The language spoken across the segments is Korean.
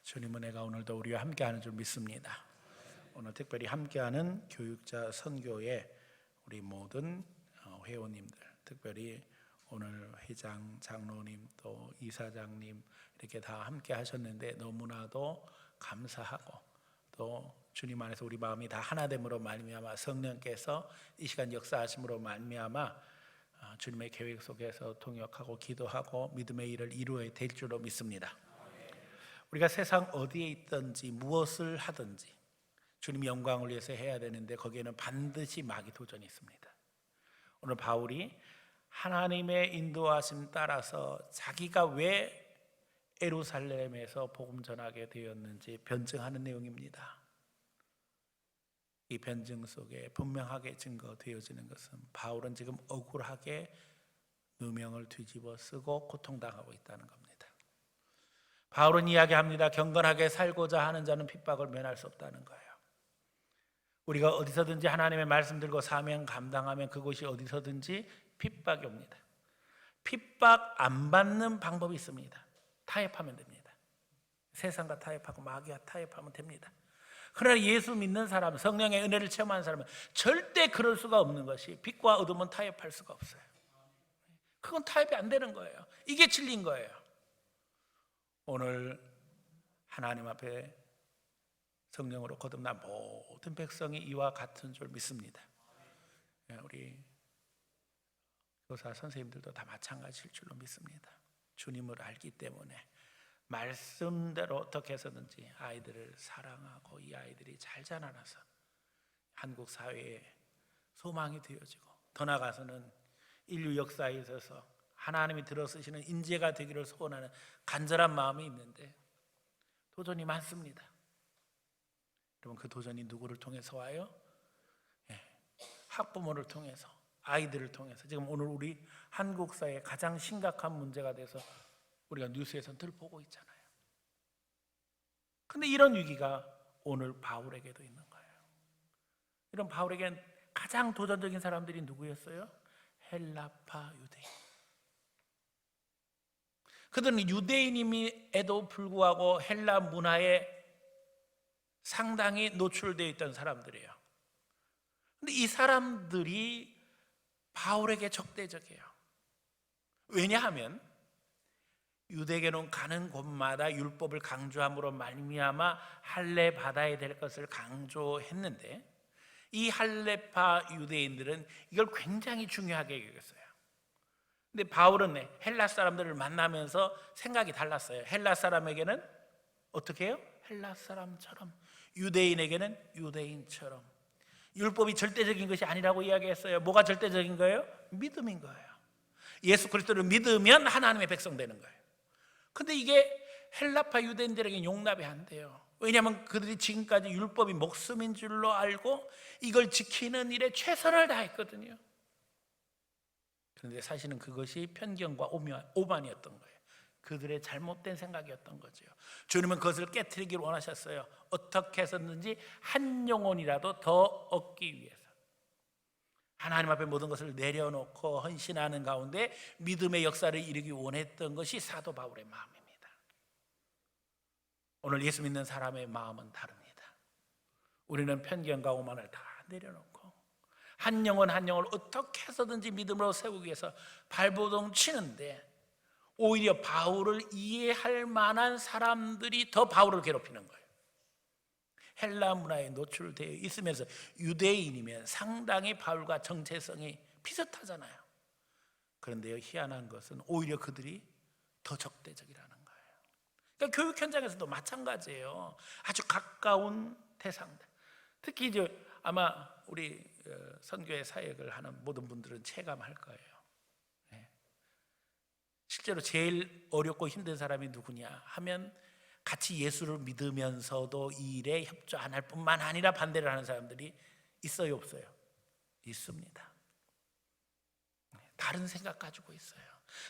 주님 은혜가 오늘도 우리와 함께하는 줄 믿습니다. 오늘 특별히 함께하는 교육자 선교회 우리 모든 회원님들, 특별히 오늘 회장, 장로님, 또 이사장님 이렇게 다 함께 하셨는데 너무나도 감사하고 또 주님 안에서 우리 마음이 다 하나됨으로 말미암아 성령께서 이 시간 역사하심으로 말미암아 주님의 계획 속에서 동역하고 기도하고 믿음의 일을 이루어야 될 줄로 믿습니다. 우리가 세상 어디에 있든지 무엇을 하든지 주님 영광을 위해서 해야 되는데 거기에는 반드시 마귀 도전이 있습니다. 오늘 바울이 하나님의 인도하심 따라서 자기가 왜 예루살렘에서 복음 전하게 되었는지 변증하는 내용입니다. 이 변증 속에 분명하게 증거되어지는 것은 바울은 지금 억울하게 누명을 뒤집어 쓰고 고통당하고 있다는 겁니다. 바울은 이야기합니다. 경건하게 살고자 하는 자는 핍박을 면할 수 없다는 거예요. 우리가 어디서든지 하나님의 말씀 들고 사명 감당하면 그곳이 어디서든지 핍박이 옵니다. 핍박 안 받는 방법이 있습니다. 타협하면 됩니다. 세상과 타협하고 마귀와 타협하면 됩니다. 그러나 예수 믿는 사람, 성령의 은혜를 체험한 사람은 절대 그럴 수가 없는 것이 빛과 어둠은 타협할 수가 없어요. 그건 타협이 안 되는 거예요. 이게 진리인 거예요. 오늘 하나님 앞에 성령으로 거듭난 모든 백성이 이와 같은 줄 믿습니다. 우리 교사 선생님들도 다 마찬가지일 줄로 믿습니다. 주님을 알기 때문에 말씀대로 어떻게 해서든지 아이들을 사랑하고 이 아이들이 잘 자라나서 한국 사회에 소망이 되어지고 더 나아가서는 인류 역사에 있어서 하나님이 들어쓰시는 인재가 되기를 소원하는 간절한 마음이 있는데 도전이 많습니다. 여러분, 그 도전이 누구를 통해서 와요? 학부모를 통해서, 아이들을 통해서. 지금 오늘 우리 한국 사회의 가장 심각한 문제가 돼서 우리가 뉴스에서 늘 보고 있잖아요. 근데 이런 위기가 오늘 바울에게도 있는 거예요. 이런 바울에겐 가장 도전적인 사람들이 누구였어요? 헬라파 유대인. 그들은 유대인임에도 불구하고 헬라 문화에 상당히 노출되어 있던 사람들이에요. 근데 이 사람들이 바울에게 적대적이에요. 왜냐하면 유대교는 가는 곳마다 율법을 강조함으로 말미암아 할례 받아야 될 것을 강조했는데 이 할례파 유대인들은 이걸 굉장히 중요하게 여겼어요. 근데 바울은 헬라 사람들을 만나면서 생각이 달랐어요. 헬라 사람에게는 어떻게 해요? 헬라 사람처럼, 유대인에게는 유대인처럼. 율법이 절대적인 것이 아니라고 이야기했어요. 뭐가 절대적인 거예요? 믿음인 거예요. 예수 그리스도를 믿으면 하나님의 백성 되는 거예요. 근데 이게 헬라파 유대인들에게 용납이 안 돼요. 왜냐하면 그들이 지금까지 율법이 목숨인 줄로 알고 이걸 지키는 일에 최선을 다했거든요. 그런데 사실은 그것이 편견과 오만이었던 거예요. 그들의 잘못된 생각이었던 거죠. 주님은 그것을 깨트리기를 원하셨어요. 어떻게 해서든지 한 영혼이라도 더 얻기 위해서 하나님 앞에 모든 것을 내려놓고 헌신하는 가운데 믿음의 역사를 이루기 원했던 것이 사도 바울의 마음입니다. 오늘 예수 믿는 사람의 마음은 다릅니다. 우리는 편견과 오만을 다 내려놓고 한 영혼 한 영혼을 어떻게 해서든지 믿음으로 세우기 위해서 발버둥 치는데 오히려 바울을 이해할 만한 사람들이 더 바울을 괴롭히는 거예요. 헬라 문화에 노출되어 있으면서 유대인이면 상당히 바울과 정체성이 비슷하잖아요. 그런데요, 희한한 것은 오히려 그들이 더 적대적이라는 거예요. 그러니까 교육 현장에서도 마찬가지예요. 아주 가까운 대상들. 특히 이제 아마 우리 선교회 사역을 하는 모든 분들은 체감할 거예요. 실제로 제일 어렵고 힘든 사람이 누구냐 하면 같이 예수를 믿으면서도 이 일에 협조 안 할 뿐만 아니라 반대를 하는 사람들이 있어요, 없어요? 있습니다. 다른 생각 가지고 있어요.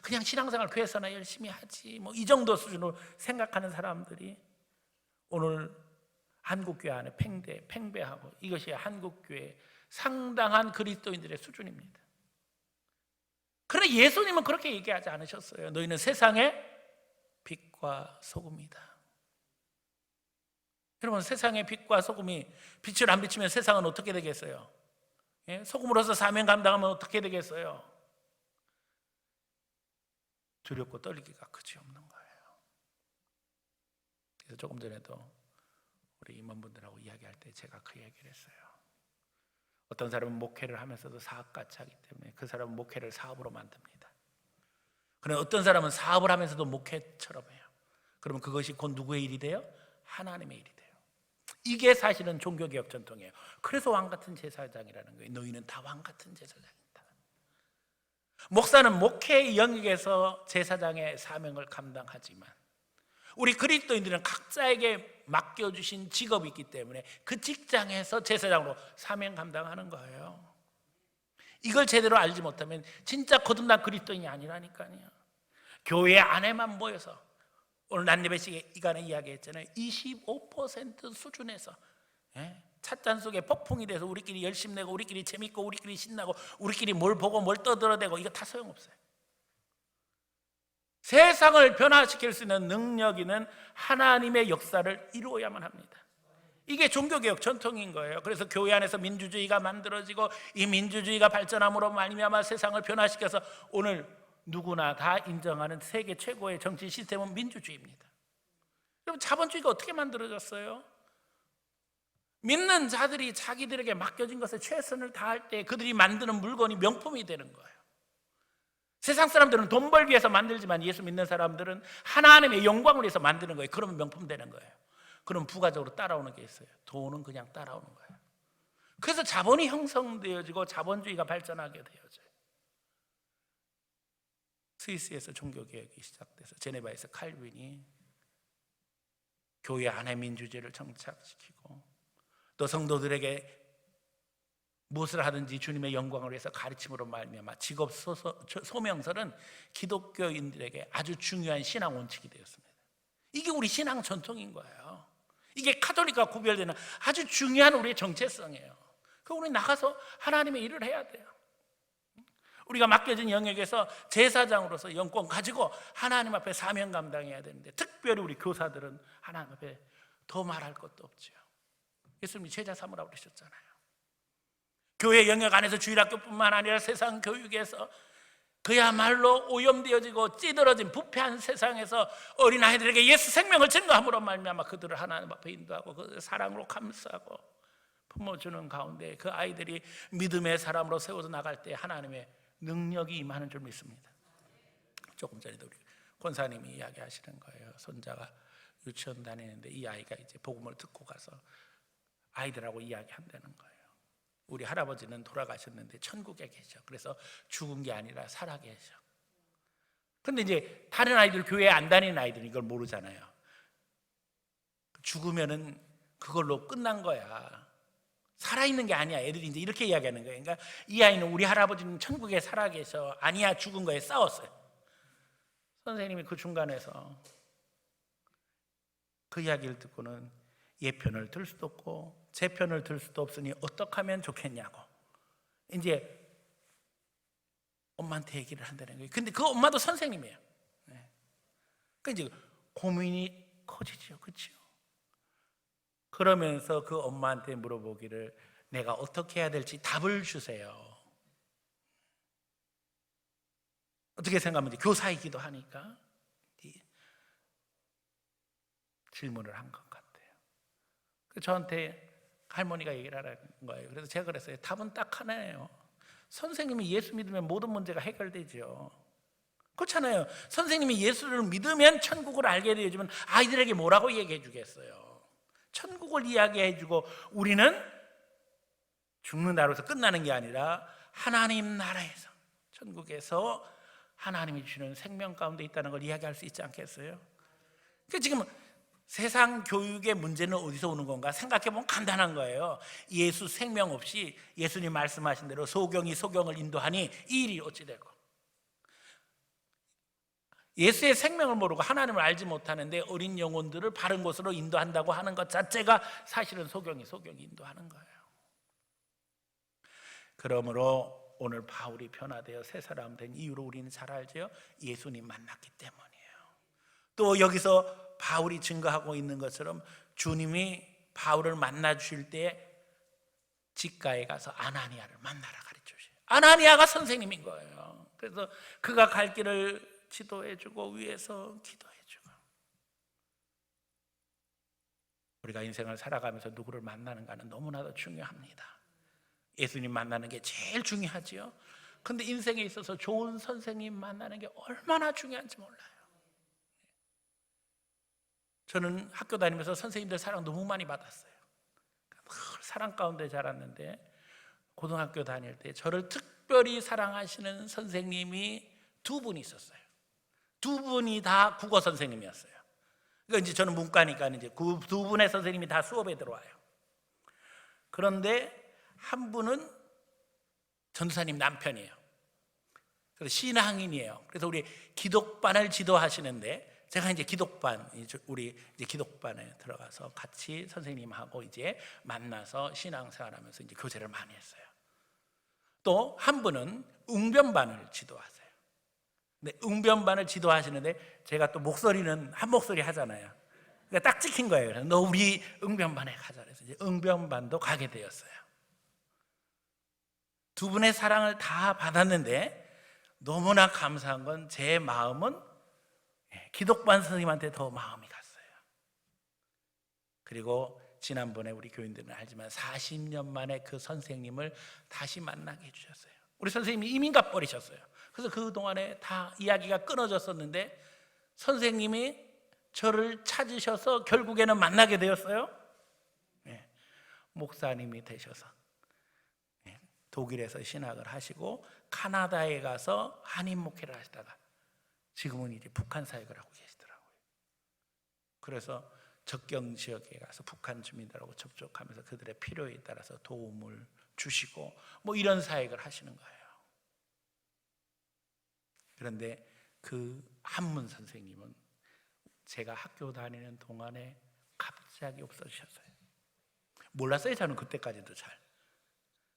그냥 신앙생활 교회에서나 열심히 하지 뭐 이 정도 수준으로 생각하는 사람들이 오늘 한국교회 안에 팽배하고 이것이 한국교회 상당한 그리스도인들의 수준입니다. 그러나 예수님은 그렇게 얘기하지 않으셨어요. 너희는 세상의 빛과 소금이다. 여러분, 세상의 빛과 소금이 빛을 안 비치면 세상은 어떻게 되겠어요? 예? 소금으로서 사명 감당하면 어떻게 되겠어요? 두렵고 떨리기가 그지 없는 거예요. 그래서 조금 전에도 우리 임원분들하고 이야기할 때 제가 그 얘기를 했어요. 어떤 사람은 목회를 하면서도 사업같이 하기 때문에 그 사람은 목회를 사업으로 만듭니다. 그런데 어떤 사람은 사업을 하면서도 목회처럼 해요. 그러면 그것이 곧 누구의 일이 돼요? 하나님의 일이 돼요. 이게 사실은 종교개혁 전통이에요. 그래서 왕같은 제사장이라는 거예요. 너희는 다 왕같은 제사장이다. 목사는 목회의 영역에서 제사장의 사명을 감당하지만 우리 그리스도인들은 각자에게 맡겨주신 직업이 있기 때문에 그 직장에서 제사장으로 사명 감당하는 거예요. 이걸 제대로 알지 못하면 진짜 거듭난 그리스도인이 아니라니까요. 교회 안에만 모여서 오늘 난예배 시간에 이야기했잖아요. 25% 수준에서 찻잔 속에 폭풍이 돼서 우리끼리 열심 내고 우리끼리 재밌고 우리끼리 신나고 우리끼리 뭘 보고 뭘 떠들어대고 이거 다 소용없어요. 세상을 변화시킬 수 있는 능력 있는 하나님의 역사를 이루어야만 합니다. 이게 종교개혁 전통인 거예요. 그래서 교회 안에서 민주주의가 만들어지고 이 민주주의가 발전함으로 말미암아 세상을 변화시켜서 오늘 누구나 다 인정하는 세계 최고의 정치 시스템은 민주주의입니다. 그럼 자본주의가 어떻게 만들어졌어요? 믿는 자들이 자기들에게 맡겨진 것에 최선을 다할 때 그들이 만드는 물건이 명품이 되는 거예요. 세상 사람들은 돈 벌기 위해서 만들지만 예수 믿는 사람들은 하나님의 영광을 위해서 만드는 거예요. 그러면 명품 되는 거예요. 그럼 부가적으로 따라오는 게 있어요. 돈은 그냥 따라오는 거예요. 그래서 자본이 형성되어지고 자본주의가 발전하게 되어져요. 스위스에서 종교개혁이 시작돼서 제네바에서 칼빈이 교회 안에 민주주의를 정착시키고 또 성도들에게 무엇을 하든지 주님의 영광을 위해서 가르침으로 말미암아 직업 소명설은 기독교인들에게 아주 중요한 신앙 원칙이 되었습니다. 이게 우리 신앙 전통인 거예요. 이게 카톨릭과 구별되는 아주 중요한 우리의 정체성이에요. 그럼 우리 나가서 하나님의 일을 해야 돼요. 우리가 맡겨진 영역에서 제사장으로서 영권 가지고 하나님 앞에 사명 감당해야 되는데 특별히 우리 교사들은 하나님 앞에 더 말할 것도 없죠. 예수님이 제자 삼으라고 그러셨잖아요. 교회 영역 안에서 주일학교뿐만 아니라 세상 교육에서 그야말로 오염되어지고 찌들어진 부패한 세상에서 어린아이들에게 예수 생명을 증거함으로 말미암아 그들을 하나님 앞에 인도하고 그 사랑으로 감싸고 품어주는 가운데 그 아이들이 믿음의 사람으로 세워져 나갈 때 하나님의 능력이 임하는 줄 믿습니다. 조금 전에도 우리 권사님이 이야기하시는 거예요. 손자가 유치원 다니는데 이 아이가 이제 복음을 듣고 가서 아이들하고 이야기한다는 거예요. 우리 할아버지는 돌아가셨는데 천국에 계셔. 그래서 죽은 게 아니라 살아 계셔. 근데 이제 다른 아이들, 교회에 안 다니는 아이들은 이걸 모르잖아요. 죽으면은 그걸로 끝난 거야. 살아있는 게 아니야. 애들이 이제 이렇게 이야기하는 거예요. 그러니까 이 아이는 우리 할아버지는 천국에 살아 계셔. 아니야, 죽은 거에 싸웠어요. 선생님이 그 중간에서 그 이야기를 듣고는 얘 편을 들 수도 없고 제 편을 들 수도 없으니 어떻게 하면 좋겠냐고 이제 엄마한테 얘기를 한다는 거예요. 근데 그 엄마도 선생님이에요. 그러니까 이제 고민이 커지죠. 그렇죠? 그러면서 그 엄마한테 물어보기를 내가 어떻게 해야 될지 답을 주세요. 어떻게 생각하면 교사이기도 하니까 질문을 한 것 같아요. 저한테 할머니가 얘기를 하라는 거예요. 그래서 제가 그랬어요. 답은 딱 하나예요. 선생님이 예수 믿으면 모든 문제가 해결되죠. 그렇잖아요. 선생님이 예수를 믿으면 천국을 알게 되어지면 아이들에게 뭐라고 얘기해 주겠어요? 천국을 이야기해 주고 우리는 죽는다로 해서 끝나는 게 아니라 하나님 나라에서 천국에서 하나님이 주시는 생명 가운데 있다는 걸 이야기할 수 있지 않겠어요? 그러니까 지금 세상 교육의 문제는 어디서 오는 건가 생각해보면 간단한 거예요. 예수 생명 없이 예수님 말씀하신 대로 소경이 소경을 인도하니 이 일이 어찌 될까? 예수의 생명을 모르고 하나님을 알지 못하는데 어린 영혼들을 바른 곳으로 인도한다고 하는 것 자체가 사실은 소경이 인도하는 거예요. 그러므로 오늘 바울이 변화되어 새 사람 된 이유로 우리는 잘 알죠. 예수님 만났기 때문이에요. 또 여기서 바울이 증거하고 있는 것처럼 주님이 바울을 만나 주실 때 직가에 가서 아나니아를 만나라 가르쳐 주세요. 아나니아가 선생님인 거예요. 그래서 그가 갈 길을 지도해 주고 위에서 기도해 주고. 우리가 인생을 살아가면서 누구를 만나는가는 너무나도 중요합니다. 예수님 만나는 게 제일 중요하지요. 근데 인생에 있어서 좋은 선생님 만나는 게 얼마나 중요한지 몰라요. 저는 학교 다니면서 선생님들 사랑 너무 많이 받았어요. 늘 사랑 가운데 자랐는데 고등학교 다닐 때 저를 특별히 사랑하시는 선생님이 두 분이 있었어요. 두 분이 다 국어 선생님이었어요. 그러니까 이제 저는 문과니까 이제 그 두 분의 선생님이 다 수업에 들어와요. 그런데 한 분은 전도사님 남편이에요. 그래서 신앙인이에요. 그래서 우리 기독반을 지도하시는데 제가 이제 기독반, 우리 이제 기독반에 들어가서 같이 선생님하고 이제 만나서 신앙생활하면서 이제 교제를 많이 했어요. 또 한 분은 웅변반을 지도하세요. 근데 웅변반을 지도하시는데 제가 또 목소리는 한 목소리 하잖아요. 그러니까 딱 찍힌 거예요. 그래서 너 우리 웅변반에 가자. 그래서 이제 웅변반도 가게 되었어요. 두 분의 사랑을 다 받았는데 너무나 감사한 건 제 마음은 기독반 선생님한테 더 마음이 갔어요. 그리고 지난번에 우리 교인들은 알지만 40년 만에 그 선생님을 다시 만나게 해주셨어요. 우리 선생님이 이민 가버리셨어요. 그래서 그동안에 다 이야기가 끊어졌었는데 선생님이 저를 찾으셔서 결국에는 만나게 되었어요. 목사님이 되셔서 독일에서 신학을 하시고 카나다에 가서 한인 목회를 하시다가 지금은 이제 북한 사역을 하고 계시더라고요. 그래서 접경 지역에 가서 북한 주민들하고 접촉하면서 그들의 필요에 따라서 도움을 주시고 뭐 이런 사역을 하시는 거예요. 그런데 그 한문 선생님은 제가 학교 다니는 동안에 갑자기 없어지셨어요. 몰랐어요. 저는 그때까지도 잘.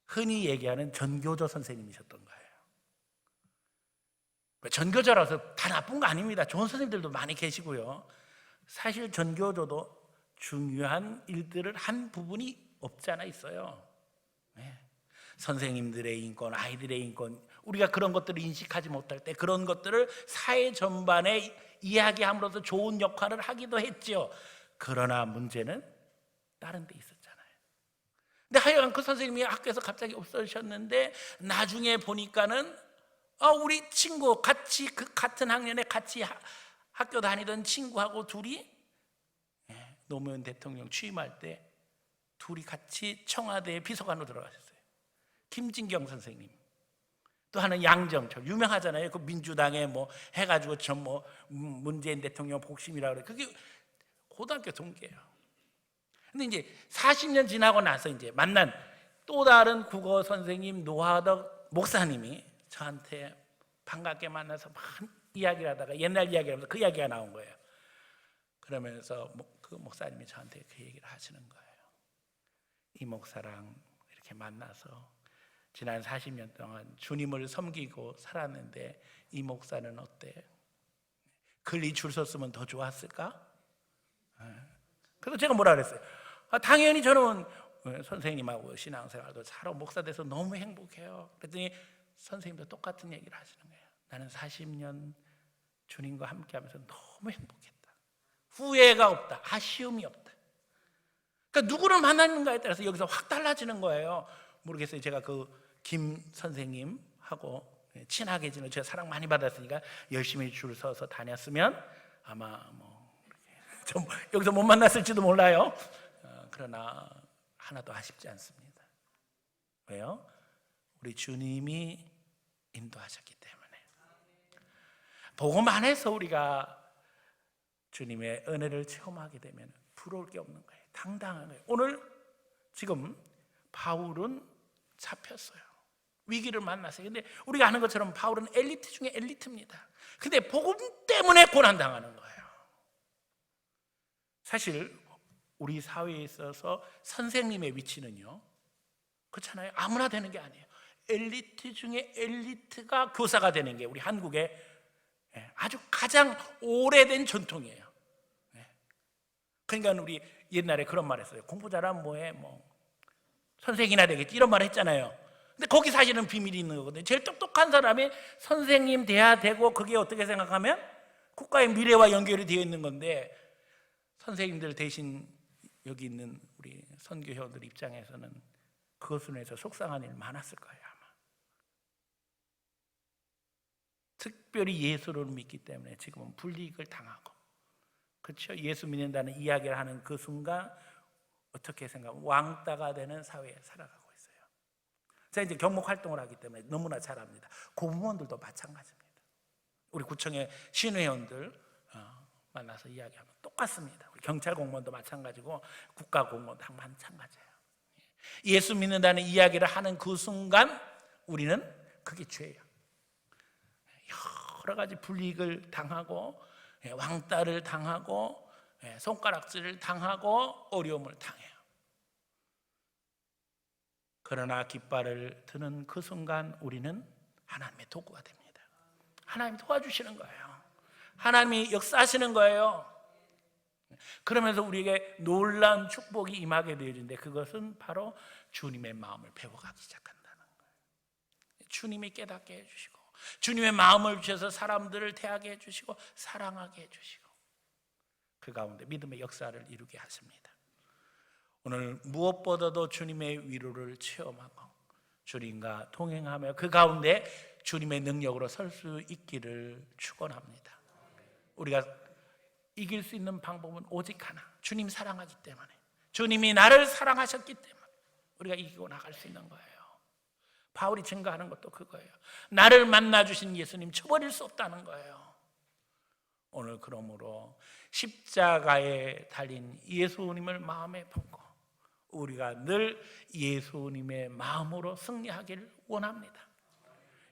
흔히 얘기하는 전교조 선생님이셨던 거예요. 전교조라서 다 나쁜 거 아닙니다. 좋은 선생님들도 많이 계시고요. 사실 전교조도 중요한 일들을 한 부분이 없지 않아 있어요. 선생님들의 인권, 아이들의 인권, 우리가 그런 것들을 인식하지 못할 때 그런 것들을 사회 전반에 이야기함으로써 좋은 역할을 하기도 했죠. 그러나 문제는 다른 데 있었잖아요. 근데 하여간 그 선생님이 학교에서 갑자기 없어지셨는데 나중에 보니까는 우리 친구 같이 그 같은 학년에 같이 학교 다니던 친구하고 둘이 노무현 대통령 취임할 때 둘이 같이 청와대 비서관으로 들어가셨어요. 김진경 선생님, 또 하나는 양정철, 유명하잖아요. 그 민주당에 뭐 해가지고 전 뭐 문재인 대통령 복심이라고 그래. 그게 고등학교 동기예요. 근데 이제 40년 지나고 나서 이제 만난 또 다른 국어 선생님 노하덕 목사님이 저한테 반갑게 만나서 막 이야기를 하다가 옛날 이야기를 하면서 그 이야기가 나온 거예요. 그러면서 그 목사님이 저한테 그 얘기를 하시는 거예요. 이 목사랑 이렇게 만나서 지난 40년 동안 주님을 섬기고 살았는데 이 목사는 어때? 글리 줄 섰으면 더 좋았을까? 그래서 제가 뭐라 그랬어요? 당연히 저는 선생님하고 신앙생활도 잘하고 목사 돼서 너무 행복해요. 그랬더니 선생님도 똑같은 얘기를 하시는 거예요. 나는 40년 주님과 함께하면서 너무 행복했다. 후회가 없다. 아쉬움이 없다. 그러니까 누구를 만나는가에 따라서 여기서 확 달라지는 거예요. 모르겠어요. 제가 그 김 선생님하고 친하게 지내고 제가 사랑 많이 받았으니까 열심히 줄 서서 다녔으면 아마 좀 여기서 못 만났을지도 몰라요. 그러나 하나도 아쉽지 않습니다. 왜요? 우리 주님이 인도하셨기 때문에. 복음 안에서 우리가 주님의 은혜를 체험하게 되면 부러울 게 없는 거예요. 당당한 거예요. 오늘 지금 바울은 잡혔어요. 위기를 만났어요. 근데 우리가 아는 것처럼 바울은 엘리트 중에 엘리트입니다. 근데 복음 때문에 고난당하는 거예요. 사실 우리 사회에 있어서 선생님의 위치는요, 그렇잖아요. 아무나 되는 게 아니에요. 엘리트 중에 엘리트가 교사가 되는 게 우리 한국의 아주 가장 오래된 전통이에요. 그러니까 우리 옛날에 그런 말 했어요. 공부 잘하면 뭐해, 뭐 선생이나 되겠지, 이런 말 했잖아요. 근데 거기 사실은 비밀이 있는 거거든요. 제일 똑똑한 사람이 선생님 돼야 되고, 그게 어떻게 생각하면 국가의 미래와 연결이 되어 있는 건데, 선생님들 대신 여기 있는 우리 선교회원들 입장에서는 그것으로 해서 속상한 일 많았을 거예요, 아마. 특별히 예수를 믿기 때문에 지금은 불이익을 당하고, 그렇죠? 예수 믿는다는 이야기를 하는 그 순간 어떻게 생각하면 왕따가 되는 사회에 살아가고 있어요. 제가 이제 경목 활동을 하기 때문에 너무나 잘 압니다. 공무원들도 마찬가지입니다. 우리 구청의 신회원들 만나서 이야기하면 똑같습니다. 우리 경찰 공무원도 마찬가지고 국가 공무원도 마찬가지예요. 예수 믿는다는 이야기를 하는 그 순간 우리는 그게 죄예요. 여러 가지 불이익을 당하고, 왕따를 당하고, 손가락질을 당하고, 어려움을 당해요. 그러나 깃발을 드는 그 순간 우리는 하나님의 도구가 됩니다. 하나님이 도와주시는 거예요. 하나님이 역사하시는 거예요. 그러면서 우리에게 놀라운 축복이 임하게 되어지는데, 그것은 바로 주님의 마음을 배워가기 시작한다는 거예요. 주님이 깨닫게 해주시고, 주님의 마음을 주셔서 사람들을 대하게 해주시고, 사랑하게 해주시고, 그 가운데 믿음의 역사를 이루게 하십니다. 오늘 무엇보다도 주님의 위로를 체험하고 주님과 동행하며 그 가운데 주님의 능력으로 설 수 있기를 축원합니다. 우리가 이길 수 있는 방법은 오직 하나, 주님 사랑하기 때문에, 주님이 나를 사랑하셨기 때문에 우리가 이기고 나갈 수 있는 거예요. 바울이 증거하는 것도 그거예요. 나를 만나주신 예수님 쳐버릴 수 없다는 거예요. 오늘 그러므로 십자가에 달린 예수님을 마음에 품고 우리가 늘 예수님의 마음으로 승리하기를 원합니다.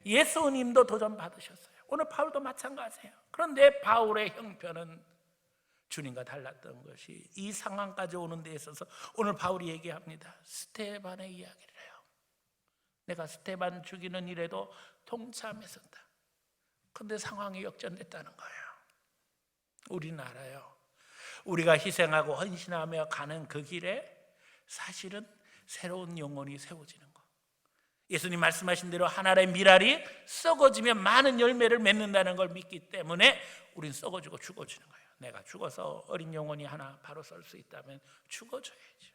예수님도 도전 받으셨어요. 오늘 바울도 마찬가지예요. 그런데 바울의 형편은 주님과 달랐던 것이 이 상황까지 오는 데 있어서 오늘 바울이 얘기합니다. 스테반의 이야기를 해요. 내가 스테반 죽이는 일에도 동참했었다. 그런데 상황이 역전됐다는 거예요. 우리는 알아요. 우리가 희생하고 헌신하며 가는 그 길에 사실은 새로운 영혼이 세워지는 거. 예수님 말씀하신 대로 하나의 밀알이 썩어지면 많은 열매를 맺는다는 걸 믿기 때문에 우린 썩어지고 죽어지는 거예요. 내가 죽어서 어린 영혼이 하나 바로 설 수 있다면 죽어줘야죠.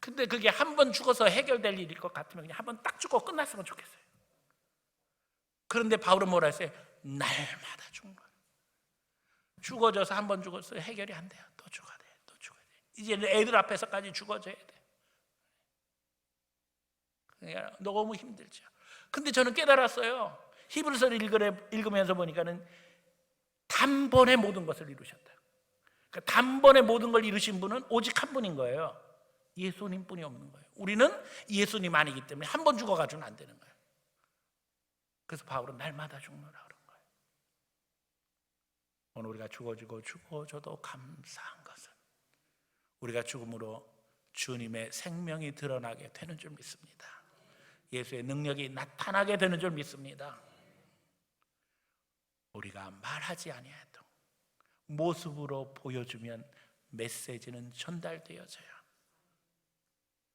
근데 그게 한 번 죽어서 해결될 일일 것 같으면 그냥 한 번 딱 죽고 끝났으면 좋겠어요. 그런데 바울은 뭐라 했어요? 날마다 죽는 거예요. 죽어져서 한 번 죽었어요. 해결이 안 돼요. 또 죽어야 돼요. 또 죽어야 돼요. 이제는 애들 앞에서까지 죽어져야 돼요. 그러니까 너무 힘들죠. 근데 저는 깨달았어요. 히브리서를 읽으면서 보니까는 단번에 모든 것을 이루셨다. 그러니까 단번에 모든 걸 이루신 분은 오직 한 분인 거예요. 예수님 뿐이 없는 거예요. 우리는 예수님 아니기 때문에 한 번 죽어가지고는 안 되는 거예요. 그래서 바울은 날마다 죽노라 그런 거예요. 오늘 우리가 죽어져도 감사한 것은 우리가 죽음으로 주님의 생명이 드러나게 되는 줄 믿습니다. 예수의 능력이 나타나게 되는 줄 믿습니다. 우리가 말하지 아니해도 모습으로 보여주면 메시지는 전달되어져요.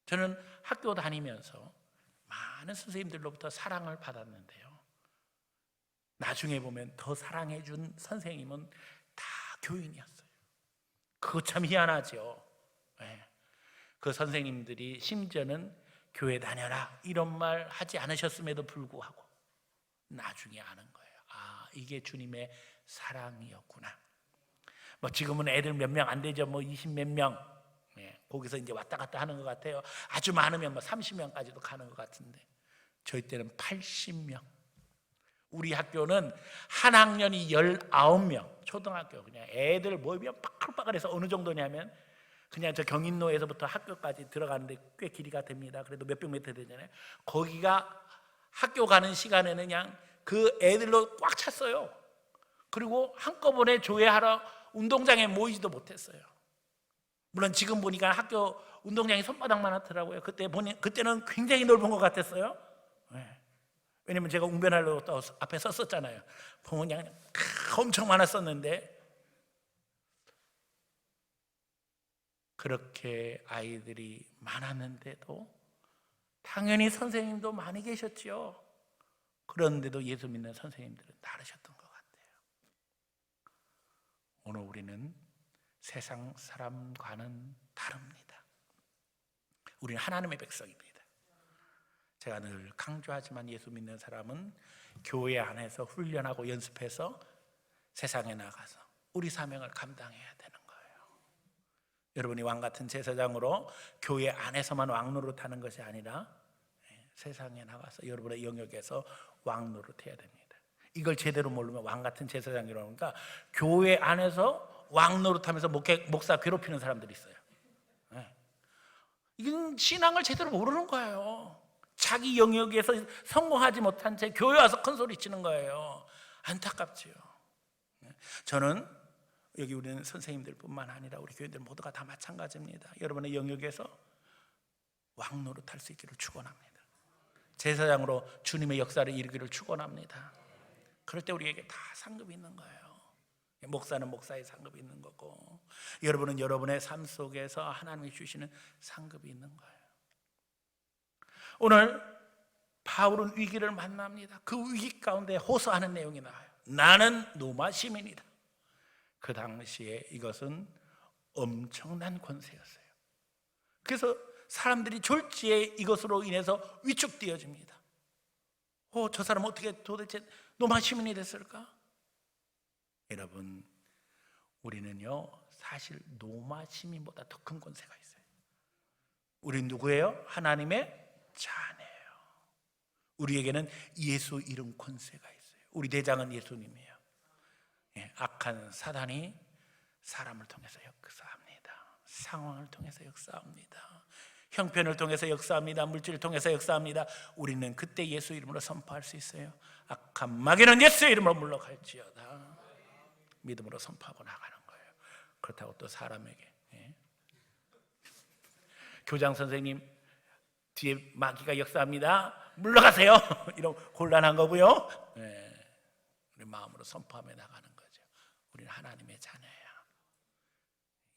저는 학교 다니면서 많은 선생님들로부터 사랑을 받았는데요, 나중에 보면 더 사랑해 준 선생님은 다 교인이었어요. 그거 참 희한하죠. 네. 그 선생님들이 심지어는 교회 다녀라 이런 말 하지 않으셨음에도 불구하고 나중에 아는 거예요. 아, 이게 주님의 사랑이었구나. 뭐 지금은 애들 몇 명 안 되죠. 뭐 20몇 명. 거기서 이제 왔다 갔다 하는 것 같아요. 아주 많으면 뭐 30명까지도 가는 것 같은데 저희 때는 80명. 우리 학교는 한 학년이 19명. 초등학교 그냥 애들 모이면 빠글빠글해서 어느 정도냐면 그냥 저 경인로에서부터 학교까지 들어가는데 꽤 길이가 됩니다. 그래도 몇백 미터 되잖아요. 거기가 학교 가는 시간에는 그냥 그 애들로 꽉 찼어요. 그리고 한꺼번에 조회하러 운동장에 모이지도 못했어요. 물론 지금 보니까 학교 운동장이 손바닥만 하더라고요. 그때는 굉장히 넓은 것 같았어요. 네. 왜냐면 제가 웅변하려고 또 앞에 섰었잖아요. 보면 그냥 엄청 많았었는데 그렇게 아이들이 많았는데도 당연히 선생님도 많이 계셨지요. 그런데도 예수 믿는 선생님들은 다르셨던 것 같아요. 오늘 우리는 세상 사람과는 다릅니다. 우리는 하나님의 백성입니다. 제가 늘 강조하지만 예수 믿는 사람은 교회 안에서 훈련하고 연습해서 세상에 나가서 우리 사명을 감당해야 되는 거예요. 여러분이 왕같은 제사장으로 교회 안에서만 왕노릇하는 것이 아니라 세상에 나가서 여러분의 영역에서 왕노릇해야 됩니다. 이걸 제대로 모르면 왕같은 제사장이라고 하니까 교회 안에서 왕노릇하면서 목사 괴롭히는 사람들이 있어요. 이건 신앙을 제대로 모르는 거예요. 자기 영역에서 성공하지 못한 채 교회 와서 큰 소리 치는 거예요. 안타깝지요. 저는 여기 우리는 선생님들뿐만 아니라 우리 교인들 모두가 다 마찬가지입니다. 여러분의 영역에서 왕노릇할 수 있기를 축원합니다. 제사장으로 주님의 역사를 이루기를 축원합니다. 그럴 때 우리에게 다 상급이 있는 거예요. 목사는 목사의 상급이 있는 거고, 여러분은 여러분의 삶 속에서 하나님이 주시는 상급이 있는 거예요. 오늘 바울은 위기를 만납니다. 그 위기 가운데 호소하는 내용이 나와요. 나는 로마 시민이다. 그 당시에 이것은 엄청난 권세였어요. 그래서 사람들이 졸지에 이것으로 인해서 위축되어집니다. 저 사람 어떻게 도대체 로마 시민이 됐을까? 여러분, 우리는요 사실 로마 시민보다 더 큰 권세가 있어요. 우린 누구예요? 하나님의 자녀예요. 우리에게는 예수 이름 권세가 있어요. 우리 대장은 예수님이에요. 악한 사단이 사람을 통해서 역사합니다. 상황을 통해서 역사합니다. 형편을 통해서 역사합니다. 물질을 통해서 역사합니다. 우리는 그때 예수 이름으로 선포할 수 있어요. 악한 마귀는 예수 이름으로 물러갈지어다. 믿음으로 선포하고 나가는 거예요. 그렇다고 또 사람에게 교장 선생님 뒤에 마귀가 역사합니다. 물러가세요. 이런 곤란한 거고요. 우리 마음으로 선포하며 나가는 거죠. 우리는 하나님의 자녀예요.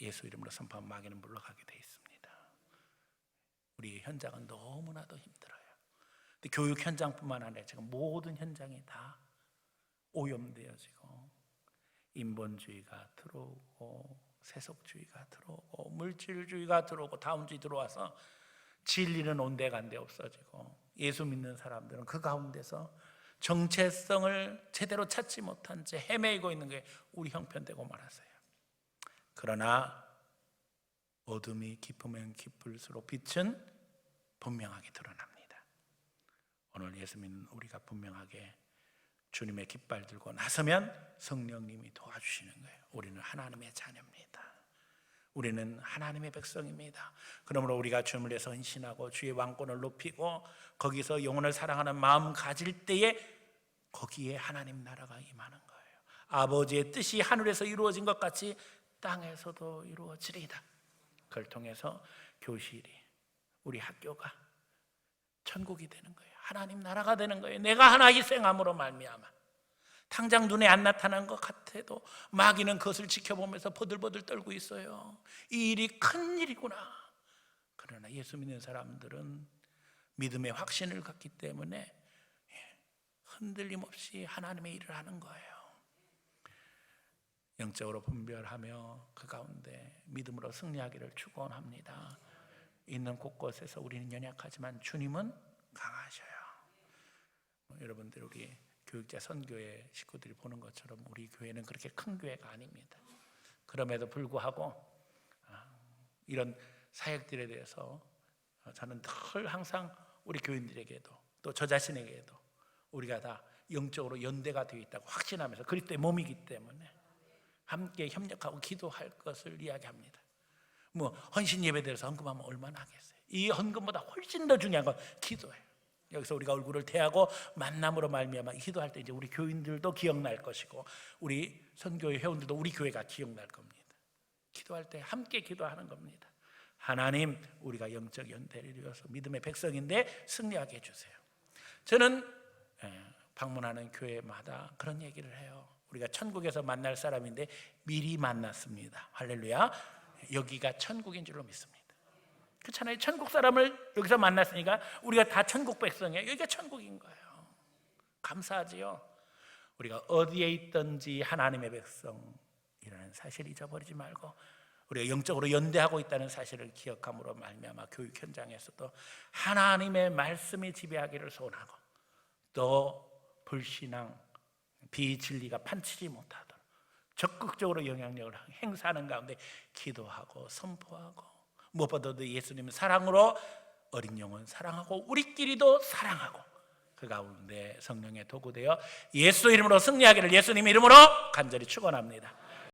예수 이름으로 선포한 마귀는 물러가게 돼 있습니다. 우리 현장은 너무나도 힘들어요. 근데 교육 현장뿐만 아니라 지금 모든 현장이 다 오염되어지고 인본주의가 들어오고 세속주의가 들어오고 물질주의가 들어오고 다음주의 들어와서 진리는 온데간데 없어지고 예수 믿는 사람들은 그 가운데서 정체성을 제대로 찾지 못한 채 헤매이고 있는 게 우리 형편되고 말았어요. 그러나 어둠이 깊으면 깊을수록 빛은 분명하게 드러납니다. 오늘 예수 믿는 우리가 분명하게 주님의 깃발 들고 나서면 성령님이 도와주시는 거예요. 우리는 하나님의 자녀입니다. 우리는 하나님의 백성입니다. 그러므로 우리가 주님을 위해서 헌신하고 주의 왕권을 높이고 거기서 영혼을 사랑하는 마음 가질 때에 거기에 하나님 나라가 임하는 거예요. 아버지의 뜻이 하늘에서 이루어진 것 같이 땅에서도 이루어지리이다. 그걸 통해서 교실이, 우리 학교가 천국이 되는 거예요. 하나님 나라가 되는 거예요. 내가 하나 희생함으로 말미암아 당장 눈에 안 나타난 것 같아도 마귀는 그것을 지켜보면서 버들버들 떨고 있어요. 이 일이 큰 일이구나. 그러나 예수 믿는 사람들은 믿음의 확신을 갖기 때문에 흔들림 없이 하나님의 일을 하는 거예요. 영적으로 분별하며 그 가운데 믿음으로 승리하기를 축원합니다. 있는 곳곳에서 우리는 연약하지만 주님은 강하셔요. 여러분들 우리 교육자 선교회 식구들이 보는 것처럼 우리 교회는 그렇게 큰 교회가 아닙니다. 그럼에도 불구하고 이런 사역들에 대해서 저는 늘 항상 우리 교인들에게도 또 저 자신에게도 우리가 다 영적으로 연대가 되어 있다고 확신하면서 그리스도의 몸이기 때문에 함께 협력하고 기도할 것을 이야기합니다. 헌신 예배에 대해서 헌금하면 얼마나 하겠어요. 이 헌금보다 훨씬 더 중요한 건 기도예요. 여기서 우리가 얼굴을 대하고 만남으로 말미암아 기도할 때 이제 우리 교인들도 기억날 것이고 우리 선교회 회원들도 우리 교회가 기억날 겁니다. 기도할 때 함께 기도하는 겁니다. 하나님, 우리가 영적 연대를 이루어서 믿음의 백성인데 승리하게 해주세요. 저는 방문하는 교회마다 그런 얘기를 해요. 우리가 천국에서 만날 사람인데 미리 만났습니다. 할렐루야. 여기가 천국인 줄로 믿습니다. 그렇잖아요. 천국 사람을 여기서 만났으니까 우리가 다 천국 백성이에요. 여기가 천국인 거예요. 감사하지요. 우리가 어디에 있든지 하나님의 백성이라는 사실을 잊어버리지 말고 우리가 영적으로 연대하고 있다는 사실을 기억함으로 말미암아 교육 현장에서도 하나님의 말씀이 지배하기를 소원하고 또 불신앙, 비진리가 판치지 못하도록 적극적으로 영향력을 행사하는 가운데 기도하고 선포하고 무엇보다도 예수님은 사랑으로 어린 영혼 사랑하고 우리끼리도 사랑하고 그 가운데 성령의 도구되어 예수 이름으로 승리하기를 예수님 이름으로 간절히 축원합니다.